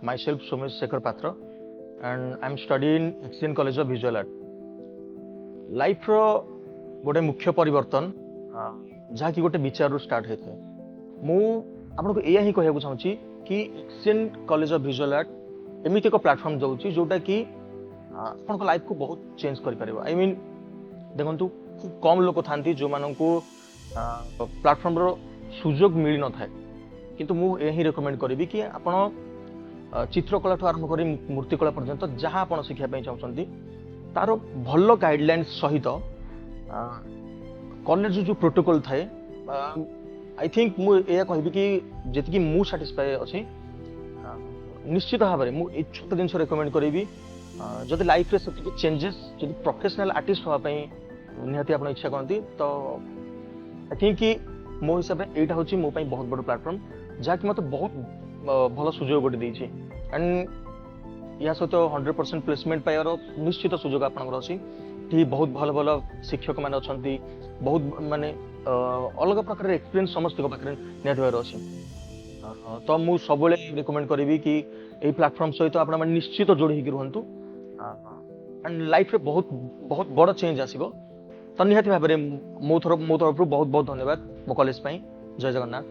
myself Somesh Shekhar Patra, and I'm studying Exchange College of Visual Art. Life रो गोटे मुख्य परिवर्तन जहाँ कि गोटे विचार स्टार्ट होता है मु आपको यह ही कहना चाहूँगी कि exchange college of visual art एमती एक प्लेटफॉर्म दूसरी जोटा कि आप लाइफ को बहुत चेंज कर आई मीन देखो खूब कम लोग था जो मानू प्लेटफॉर्म रो सुजोग मिल न था किंतु मु यही रिकमेंड करी कि आपण चित्रकला ठू आरंभ कर मूर्तिकला पर्यंत जहाँ आप शिखापी चाहते तार भल गाइडलाइंस सहित कॉलेज जो प्रोटोकॉल थाए आई थिंक मुझे कहबी कि जी मु सैटिस्फाई अच्छी निश्चित भाव में मुझे छोट जिन रिकमेंड करी जदि लाइफ रे से चेंजेस जदि प्रोफेशनल आर्टिस्ट होगापी निहाती आप इच्छा करती तो आई थिंक कि मो हिसाब से यहाँ हूँ मो बहुत बड़ प्लेटफॉर्म जहाँकि मत बहुत भल सुजोग गोटे देती एंड या सहित 100% प्लेसमेंट पाइबार निश्चित सुजोग आपंकर अच्छी बहुत भल भल शिक्षक मैंने अच्छा बहुत माने अलग प्रकार एक्सपीरियंस समस्त पाखे निहार अच्छी तो मुझे सब रिकमेंड करी कि यही प्लेटफॉर्म सहित आप निश्चित जोड़ी रुहतु एंड लाइफ रे बहुत बहुत बड़ चेंज आसो तो निहाती भाव में मो तरफ बहुत बहुत धन्यवाद मो कॉलेज जय जगन्नाथ।